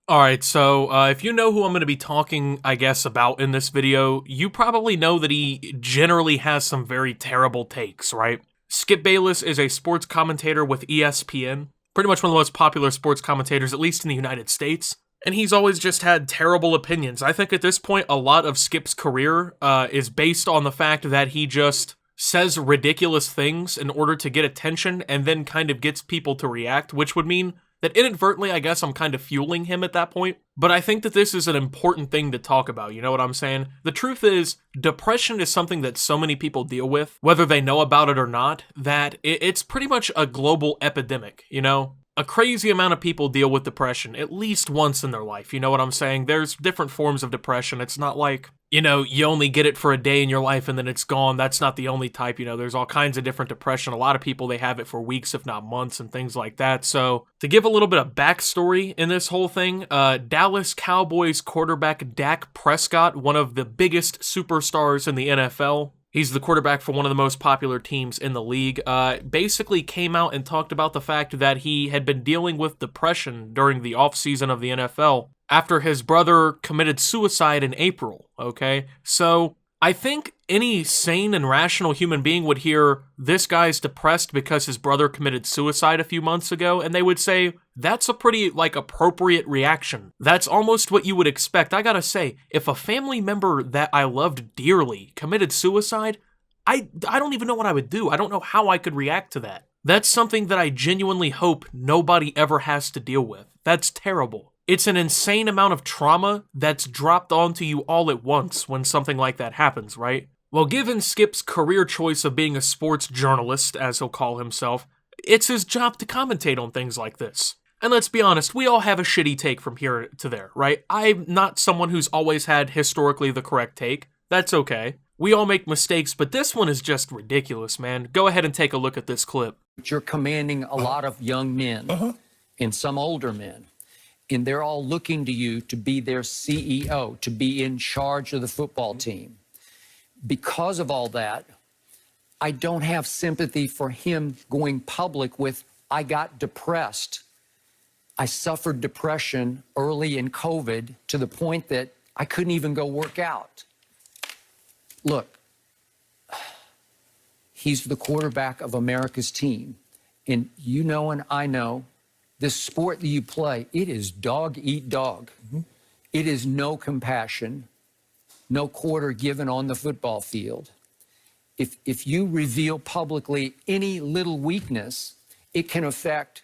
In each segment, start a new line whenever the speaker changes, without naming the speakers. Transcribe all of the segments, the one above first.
Alright, so if you know who I'm going to be talking, I guess, about in this video, you probably know that he generally has some very terrible takes, right? Skip Bayless is a sports commentator with ESPN, pretty much one of the most popular sports commentators, at least in the United States. And he's always just had terrible opinions. I think at this point, a lot of Skip's career is based on the fact that he just says ridiculous things in order to get attention and then kind of gets people to react, which would mean that inadvertently, I guess I'm kind of fueling him at that point. But I think that this is an important thing to talk about, you know what I'm saying? The truth is, depression is something that so many people deal with, whether they know about it or not, that it's pretty much a global epidemic, you know? A crazy amount of people deal with depression at least once in their life, you know what I'm saying? There's different forms of depression. It's not like, you know, you only get it for a day in your life and then it's gone. That's not the only type, you know, there's all kinds of different depression. A lot of people, they have it for weeks, if not months, and things like that. So, to give a little bit of backstory in this whole thing, Dallas Cowboys quarterback Dak Prescott, one of the biggest superstars in the NFL, he's the quarterback for one of the most popular teams in the league, basically came out and talked about the fact that he had been dealing with depression during the offseason of the NFL after his brother committed suicide in April, okay? So, I think any sane and rational human being would hear, this guy's depressed because his brother committed suicide a few months ago, and they would say, that's a pretty, appropriate reaction. That's almost what you would expect. I gotta say, if a family member that I loved dearly committed suicide, I don't even know what I would do. I don't know how I could react to that. That's something that I genuinely hope nobody ever has to deal with. That's terrible. It's an insane amount of trauma that's dropped onto you all at once when something like that happens, right? Well, given Skip's career choice of being a sports journalist, as he'll call himself, it's his job to commentate on things like this. And let's be honest, we all have a shitty take from here to there, right? I'm not someone who's always had historically the correct take. That's okay. We all make mistakes, but this one is just ridiculous, man. Go ahead and take a look at this clip.
You're commanding a lot of young men and some older men, and they're all looking to you to be their CEO, to be in charge of the football team. Because of all that, I don't have sympathy for him going public with, I got depressed. I suffered depression early in COVID to the point that I couldn't even go work out. Look, he's the quarterback of America's team. And you know and I know, this sport that you play, it is dog eat dog. It is no compassion, no quarter given on the football field. If you reveal publicly any little weakness, it can affect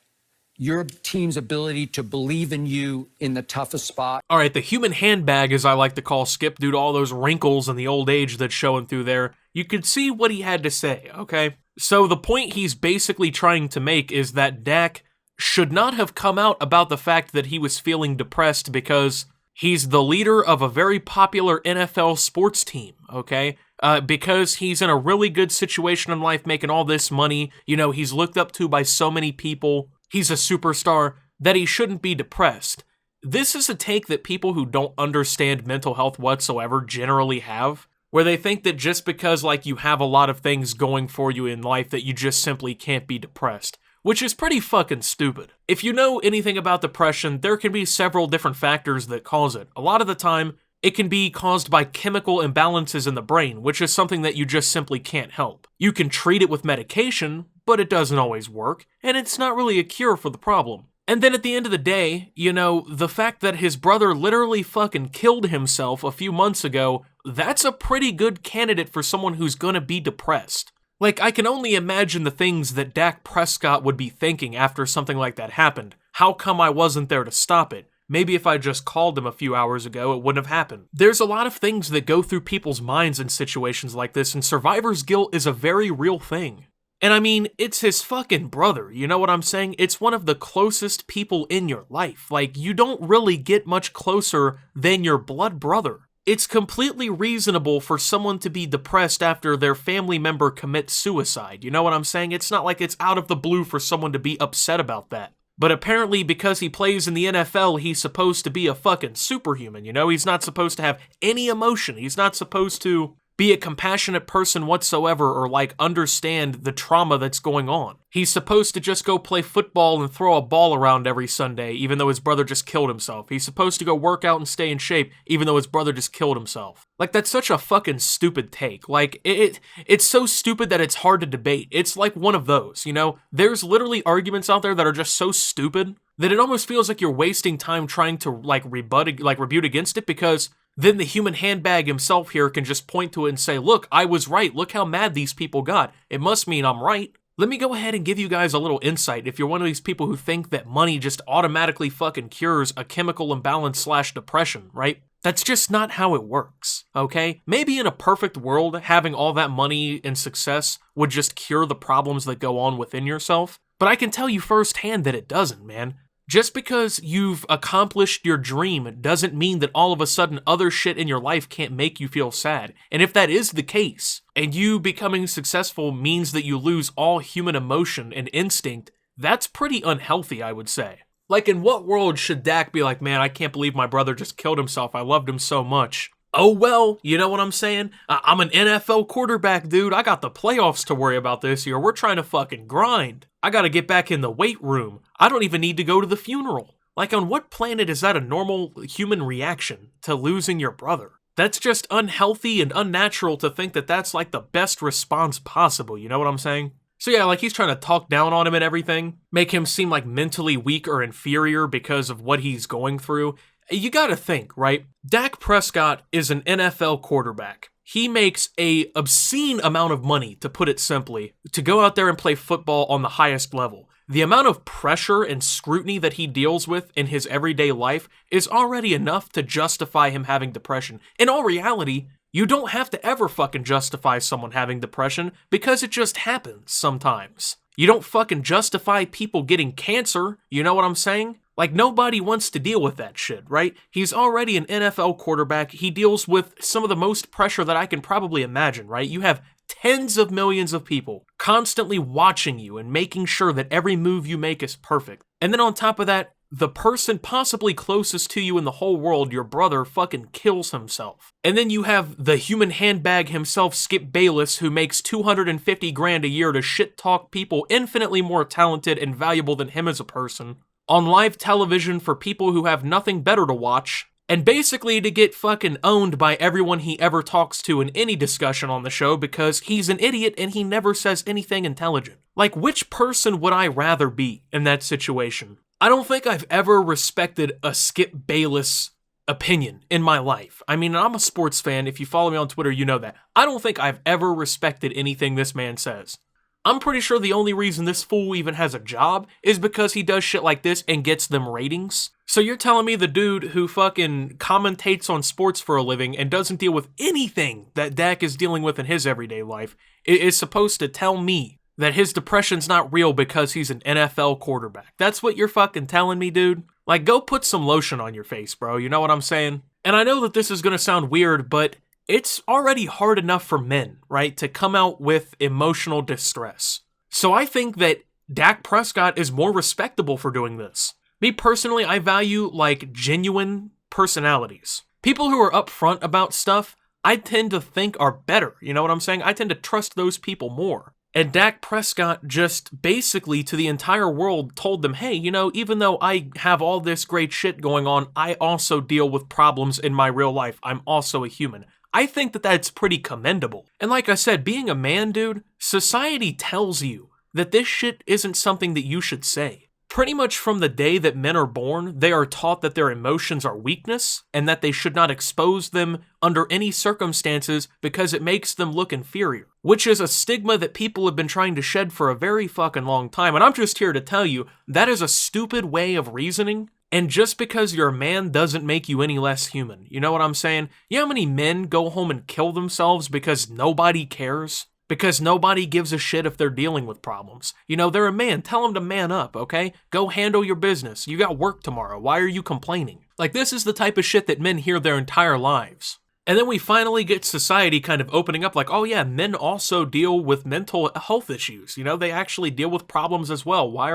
your team's ability to believe in you in the toughest spot.
All right, the human handbag, as I like to call Skip, due to all those wrinkles and the old age that's showing through there, you could see what he had to say, okay? So the point he's basically trying to make is that Dak should not have come out about the fact that he was feeling depressed because he's the leader of a very popular NFL sports team, okay? Because he's in a really good situation in life, making all this money, you know, he's looked up to by so many people, he's a superstar, that he shouldn't be depressed. This is a take that people who don't understand mental health whatsoever generally have, where they think that just because, you have a lot of things going for you in life that you just simply can't be depressed. Which is pretty fucking stupid. If you know anything about depression, there can be several different factors that cause it. A lot of the time, it can be caused by chemical imbalances in the brain, which is something that you just simply can't help. You can treat it with medication, but it doesn't always work, and it's not really a cure for the problem. And then at the end of the day, you know, the fact that his brother literally fucking killed himself a few months ago, that's a pretty good candidate for someone who's gonna be depressed. I can only imagine the things that Dak Prescott would be thinking after something like that happened. How come I wasn't there to stop it? Maybe if I just called him a few hours ago, it wouldn't have happened. There's a lot of things that go through people's minds in situations like this, and survivor's guilt is a very real thing. And I mean, it's his fucking brother, you know what I'm saying? It's one of the closest people in your life. You don't really get much closer than your blood brother. It's completely reasonable for someone to be depressed after their family member commits suicide. You know what I'm saying? It's not like it's out of the blue for someone to be upset about that. But apparently because he plays in the NFL, he's supposed to be a fucking superhuman, you know? He's not supposed to have any emotion. He's not supposed to be a compassionate person whatsoever or like understand the trauma that's going on. He's supposed to just go play football and throw a ball around every Sunday, even though his brother just killed himself. He's supposed to go work out and stay in shape, even though his brother just killed himself. Like, that's such a fucking stupid take. Like, it's so stupid that it's hard to debate. It's like one of those, you know? There's literally arguments out there that are just so stupid that it almost feels like you're wasting time trying to, like, rebutte against it, because then the human handbag himself here can just point to it and say, look, I was right. Look how mad these people got. It must mean I'm right. Let me go ahead and give you guys a little insight if you're one of these people who think that money just automatically fucking cures a chemical imbalance / depression, right? That's just not how it works, okay? Maybe in a perfect world, having all that money and success would just cure the problems that go on within yourself, but I can tell you firsthand that it doesn't, man. Just because you've accomplished your dream doesn't mean that all of a sudden other shit in your life can't make you feel sad. And if that is the case, and you becoming successful means that you lose all human emotion and instinct, that's pretty unhealthy, I would say. Like, in what world should Dak be like, man, I can't believe my brother just killed himself, I loved him so much. Oh well, you know what I'm saying? I'm an NFL quarterback, dude. I got the playoffs to worry about this year. We're trying to fucking grind. I gotta get back in the weight room. I don't even need to go to the funeral. Like, on what planet is that a normal human reaction to losing your brother? That's just unhealthy and unnatural to think that that's like the best response possible, you know what I'm saying? So yeah, like, he's trying to talk down on him and everything, make him seem like mentally weak or inferior because of what he's going through. You gotta think, right? Dak Prescott is an NFL quarterback. He makes a obscene amount of money, to put it simply, to go out there and play football on the highest level. The amount of pressure and scrutiny that he deals with in his everyday life is already enough to justify him having depression. In all reality, you don't have to ever fucking justify someone having depression because it just happens sometimes. You don't fucking justify people getting cancer, you know what I'm saying? Like, nobody wants to deal with that shit, right? He's already an NFL quarterback. He deals with some of the most pressure that I can probably imagine, right? You have tens of millions of people constantly watching you and making sure that every move you make is perfect. And then on top of that, the person possibly closest to you in the whole world, your brother, fucking kills himself. And then you have the human handbag himself, Skip Bayless, who makes $250 grand a year to shit talk people infinitely more talented and valuable than him as a person on live television for people who have nothing better to watch, and basically to get fucking owned by everyone he ever talks to in any discussion on the show because he's an idiot and he never says anything intelligent. Like, which person would I rather be in that situation? I don't think I've ever respected a Skip Bayless opinion in my life. I mean, I'm a sports fan. If you follow me on Twitter, you know that. I don't think I've ever respected anything this man says. I'm pretty sure the only reason this fool even has a job is because he does shit like this and gets them ratings. So you're telling me the dude who fucking commentates on sports for a living and doesn't deal with anything that Dak is dealing with in his everyday life is supposed to tell me that his depression's not real because he's an NFL quarterback? That's what you're fucking telling me, dude? Like, go put some lotion on your face, bro. You know what I'm saying? And I know that this is gonna sound weird, but it's already hard enough for men, right, to come out with emotional distress. So I think that Dak Prescott is more respectable for doing this. Me personally, I value, like, genuine personalities. People who are upfront about stuff, I tend to think are better, you know what I'm saying? I tend to trust those people more. And Dak Prescott just basically to the entire world told them, hey, you know, even though I have all this great shit going on, I also deal with problems in my real life. I'm also a human. I think that that's pretty commendable. And like I said, being a man, dude, society tells you that this shit isn't something that you should say. Pretty much from the day that men are born, they are taught that their emotions are weakness and that they should not expose them under any circumstances because it makes them look inferior, which is a stigma that people have been trying to shed for a very fucking long time. And I'm just here to tell you that is a stupid way of reasoning. And just because you're a man doesn't make you any less human. You know what I'm saying? You know how many men go home and kill themselves because nobody cares? Because nobody gives a shit if they're dealing with problems. You know, they're a man. Tell them to man up, okay? Go handle your business. You got work tomorrow. Why are you complaining? Like, this is the type of shit that men hear their entire lives. And then we finally get society kind of opening up like, oh yeah, men also deal with mental health issues. You know, they actually deal with problems as well. Why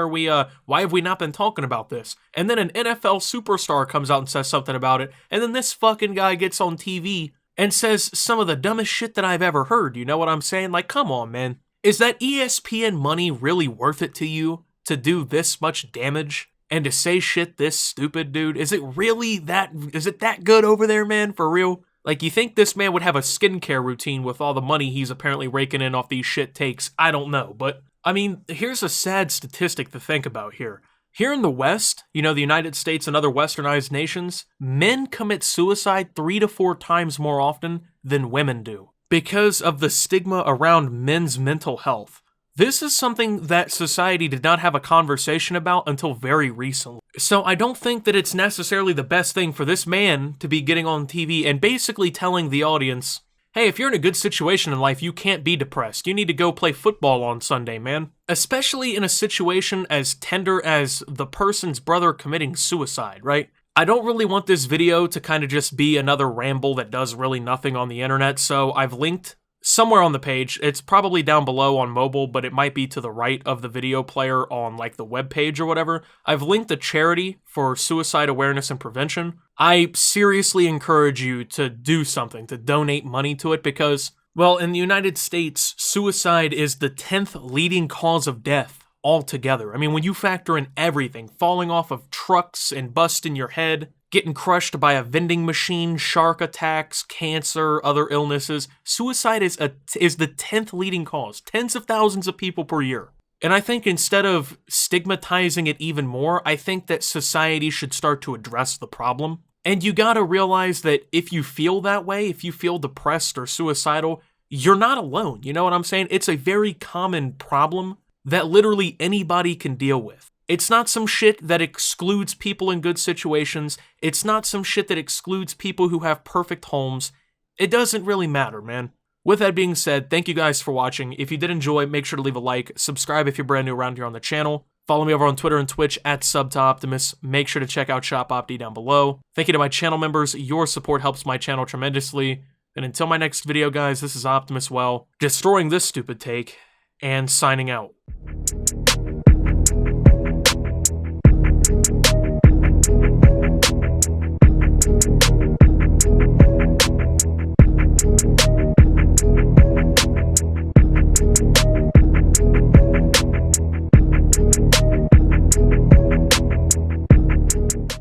have we not been talking about this? And then an NFL superstar comes out and says something about it. And then this fucking guy gets on TV and says some of the dumbest shit that I've ever heard. You know what I'm saying? Like, come on, man. Is that ESPN money really worth it to you to do this much damage and to say shit this stupid, dude? Is it that good over there, man? For real? Like, you think this man would have a skincare routine with all the money he's apparently raking in off these shit takes? I don't know, but I mean, here's a sad statistic to think about here. Here in the West, you know, the United States and other westernized nations, men commit suicide 3 to 4 times more often than women do because of the stigma around men's mental health. This is something that society did not have a conversation about until very recently. So I don't think that it's necessarily the best thing for this man to be getting on TV and basically telling the audience, hey, if you're in a good situation in life, you can't be depressed. You need to go play football on Sunday, man. Especially in a situation as tender as the person's brother committing suicide, right? I don't really want this video to kind of just be another ramble that does really nothing on the internet, so I've linked somewhere on the page. It's probably down below on mobile, but it might be to the right of the video player on like the web page or whatever. I've linked a charity for suicide awareness and prevention. I seriously encourage you to do something, to donate money to it because, well, in the United States, suicide is the 10th leading cause of death altogether. I mean, when you factor in everything, falling off of trucks and busting your head, getting crushed by a vending machine, shark attacks, cancer, other illnesses, suicide is the 10th leading cause. Tens of thousands of people per year. And I think instead of stigmatizing it even more, I think that society should start to address the problem. And you gotta realize that if you feel that way, if you feel depressed or suicidal, you're not alone. You know what I'm saying? It's a very common problem that literally anybody can deal with. It's not some shit that excludes people in good situations. It's not some shit that excludes people who have perfect homes. It doesn't really matter, man. With that being said, thank you guys for watching. If you did enjoy, make sure to leave a like. Subscribe if you're brand new around here on the channel. Follow me over on Twitter and Twitch at SubToOptimus. Make sure to check out Shop Opti down below. Thank you to my channel members. Your support helps my channel tremendously. And until my next video, guys, this is Optimus Well, destroying this stupid take, and signing out.